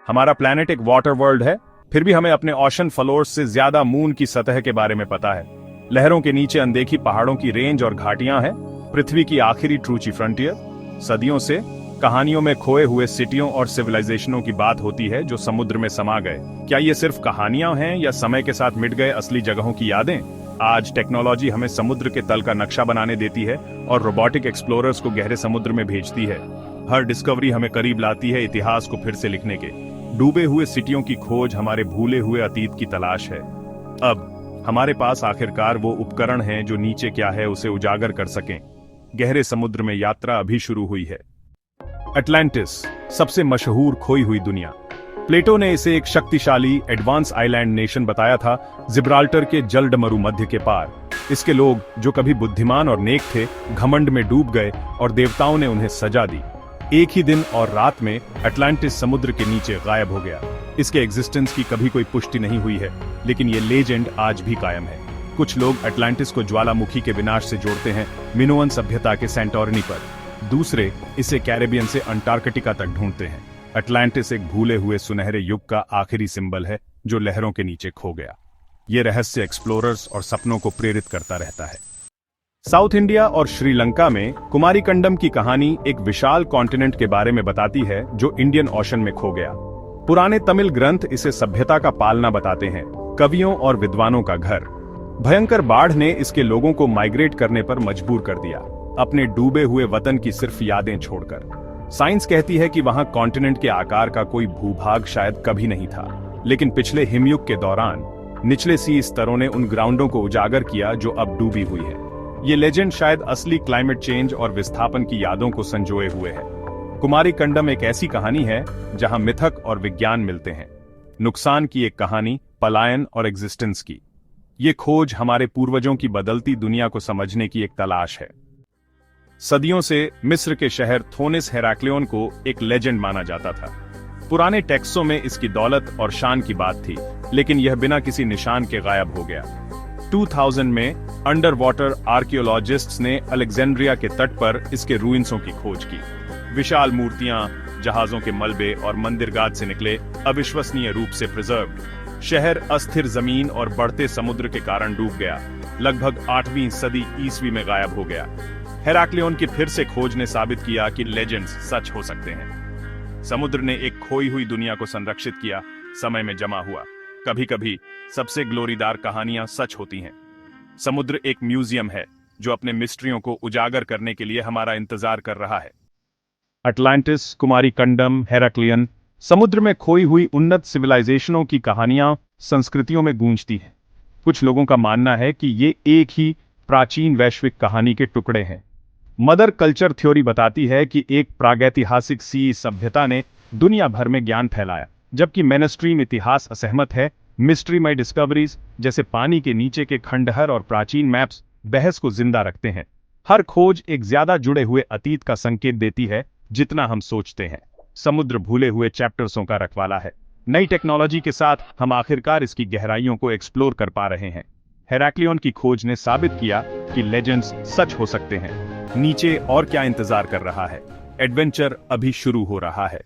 हमारा प्लैनेट एक water world है, फिर भी हमें अपने ओशन फ्लोर्स से ज्यादा मून की सतह के बारे में पता है। लहरों के नीचे अनदेखी पहाड़ों की रेंज और घाटियां हैं, पृथ्वी की आखिरी ट्रूची फ्रंटियर। सदियों से कहानियों में खोए हुए सिटियों और सिविलाइजेशनों की बात होती है जो समुद्र में समा गए। क्या ये सिर्फ कहानियां हैं या समय के साथ मिट गए असली जगहों की यादें? आज टेक्नोलॉजी हमें समुद्र के तल का नक्शा बनाने देती है और रोबोटिक एक्सप्लोरर्स को गहरे समुद्र में भेजती है। हर डिस्कवरी हमें करीब लाती है इतिहास को फिर से लिखने के। डूबे हुए सिटियों की खोज हमारे भूले हुए अतीत की तलाश है। अब हमारे पास आखिरकार वो उपकरण हैं जो नीचे क्या है उसे उजागर कर सकें। गहरे समुद्र में यात्रा अभी शुरू हुई है। अटलांटिस, सबसे मशहूर खोई हुई दुनिया। प्लेटो ने इसे एक शक्तिशाली एडवांस आइलैंड नेशन बताया था, जिब्राल्टर के जलडमरू मध्य के पार। इसके लोग, जो कभी बुद्धिमान और नेक थे, घमंड में डूब गए और देवताओं ने उन्हें सजा दी। एक ही दिन और रात में अटलांटिस समुद्र के नीचे गायब हो गया। इसके एग्जिस्टेंस की कभी कोई पुष्टि नहीं हुई है, लेकिन ये लेजेंड आज भी कायम है। कुछ लोग अटलांटिस को ज्वालामुखी के विनाश से जोड़ते हैं, मिनोअन सभ्यता के सेंटोरिनी पर। दूसरे इसे कैरेबियन से अंटार्कटिका तक ढूंढते हैं। अटलांटिस एक भूले हुए सुनहरे युग का आखिरी सिंबल है जो लहरों के नीचे खो गया। ये रहस्य एक्सप्लोरर्स और सपनों को प्रेरित करता रहता है। साउथ इंडिया और श्रीलंका में कुमारीकंडम की कहानी एक विशाल कॉन्टिनेंट के बारे में बताती है जो इंडियन ओशन में खो गया। पुराने तमिल ग्रंथ इसे सभ्यता का पालना बताते हैं, कवियों और विद्वानों का घर। भयंकर बाढ़ ने इसके लोगों को माइग्रेट करने पर मजबूर कर दिया, अपने डूबे हुए वतन की सिर्फ यादें छोड़कर। साइंस कहती है कि वहां कॉन्टिनेंट के आकार का कोई भूभाग शायद कभी नहीं था, लेकिन पिछले हिमयुग के दौरान निचले सी स्तरों ने उन ग्राउंडों को उजागर किया जो अब डूबी हुई है। ये लेजेंड शायद असली क्लाइमेट चेंज और विस्थापन की यादों को संजोए हुए है। कुमारीकंडम एक ऐसी कहानी है जहां मिथक और विज्ञान मिलते हैं। नुकसान की एक कहानी, पलायन और एग्जिस्टेंस की। ये खोज हमारे पूर्वजों की बदलती दुनिया को समझने की एक तलाश है। सदियों से मिस्र के शहर थोनिस हेराक्लियोन को एक लेजेंड माना जाता था। पुराने टेक्स्टों में इसकी दौलत और शान की बात थी, लेकिन यह बिना किसी निशान के गायब हो गया। 2000 में अंडर वाटर आर्कियोलॉजिस्ट्स ने अलेक्जेंड्रिया के तट पर इसके रूइंसों की खोज की। विशाल मूर्तियां, जहाजों के मलबे और मंदिरगाद से निकले, अविश्वसनीय रूप से प्रिजर्व्ड। शहर अस्थिर जमीन और बढ़ते समुद्र के कारण डूब गया, लगभग 8वीं सदी ईस्वी में गायब हो गया। हेराक्लियोन की फिर से खोज ने साबित किया कि लेजेंड्स सच हो सकते हैं। समुद्र ने एक खोई हुई दुनिया को संरक्षित किया, समय में जमा हुआ। कभी कभी सबसे ग्लोरीदार कहानियां सच होती हैं। समुद्र एक म्यूजियम है जो अपने मिस्ट्रियों को उजागर करने के लिए हमारा इंतजार कर रहा है। अटलांटिस, कुमारीकंडम, हेराक्लियन, समुद्र में खोई हुई उन्नत सिविलाइजेशनों की कहानियां संस्कृतियों में गूंजती हैं। कुछ लोगों का मानना है कि ये एक ही प्राचीन वैश्विक कहानी के टुकड़े हैं। मदर कल्चर थ्योरी बताती है कि एक प्रागैतिहासिक सी सभ्यता ने दुनिया भर में ज्ञान फैलाया, जबकि मेनस्ट्रीम इतिहास असहमत है। मिस्ट्रीमय डिस्कवरीज जैसे पानी के नीचे के खंडहर और प्राचीन मैप्स बहस को जिंदा रखते हैं। हर खोज एक ज्यादा जुड़े हुए अतीत का संकेत देती है जितना हम सोचते हैं। समुद्र भूले हुए चैप्टर्सों का रखवाला है। नई टेक्नोलॉजी के साथ हम आखिरकार इसकी गहराइयों को एक्सप्लोर कर पा रहे हैं। हेराक्लियोन की खोज ने साबित किया कि लेजेंड्स सच हो सकते हैं। नीचे और क्या इंतजार कर रहा है? एडवेंचर अभी शुरू हो रहा है।